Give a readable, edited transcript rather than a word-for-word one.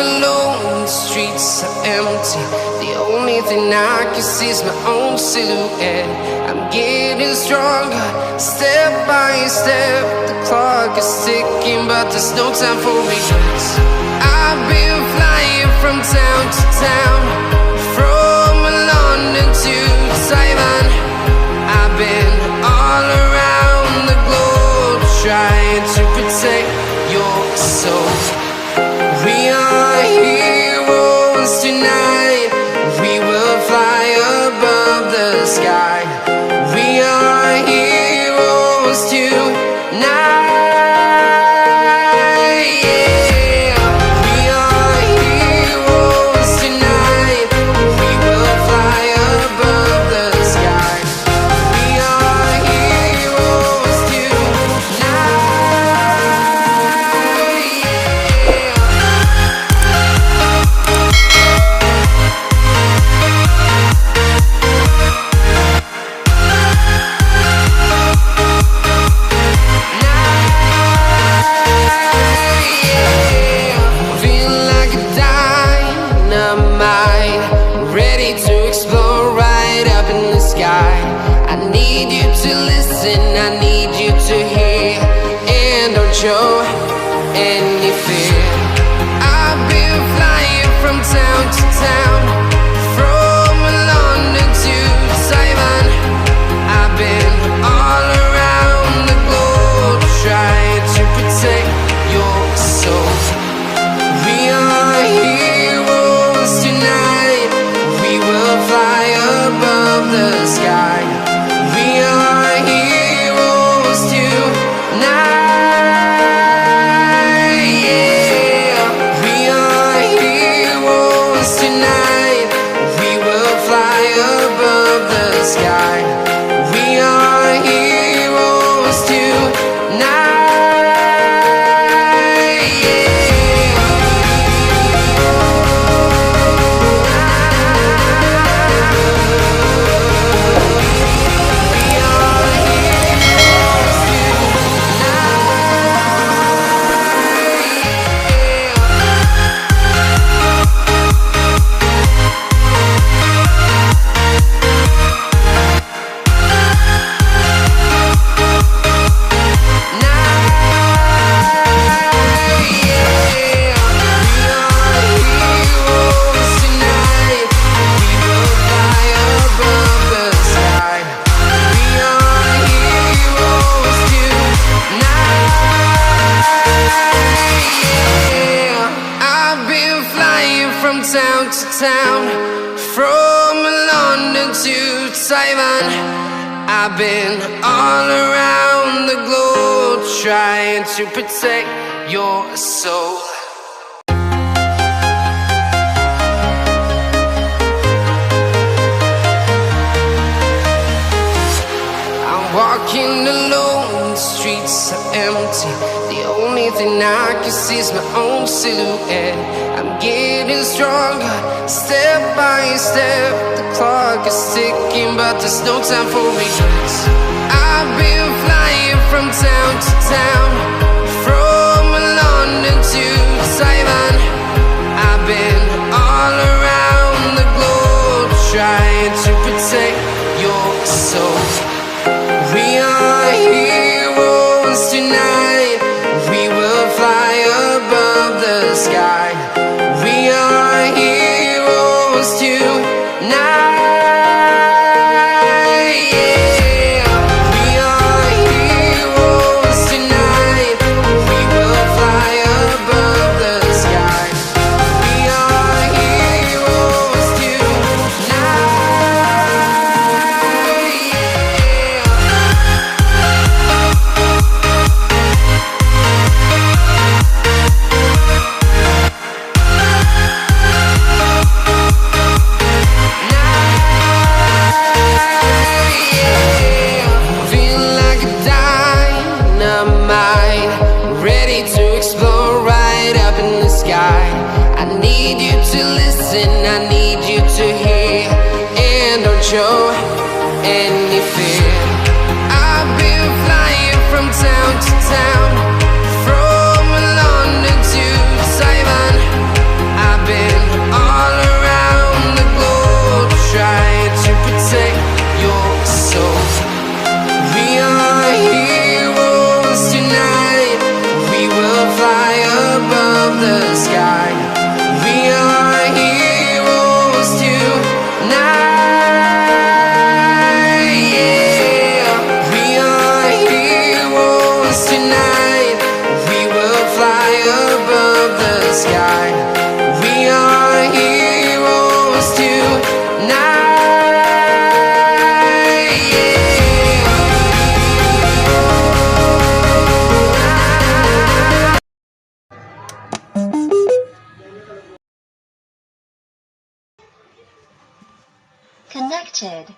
alone, the streets are empty. The only thing I can see is my own silhouette. I'm getting stronger, step by step. The clock is ticking, but there's no time for regrets. I've been flying from town to town, from London to Taiwan. I've been all around the globe, trying to protect your soul. We are heroes tonight. We will fly above the sky. We are heroes tonight. Yeah. We are heroes tonight. We will fly above the sky. We are heroes tonight. I need you to listen, I need you to hear, and don't show any fear. I've been flying from town to town, from London to Taiwan. I've been all around the globe, trying to protect your soul. We are heroes tonight. We will fly above the sky. We are heroes tonight. Yeah. We are heroes tonight. We will fly above the sky. We are heroes tonight. Town to town, from London to Taiwan. I've been all around the globe, trying to protect your soul. I'm walking alone, the streets are empty. The only thing I can see is my own silhouette. I'm getting stronger, step by step. The clock is ticking, but there's no time for regrets. I've been flying from town to town, from London to Taiwan. I've been all around the globe, trying to protect your soul. We are heroes tonight. We will fly above the sky. We are heroes tonight. Yeah. We are heroes tonight. We will fly above the sky. Connected.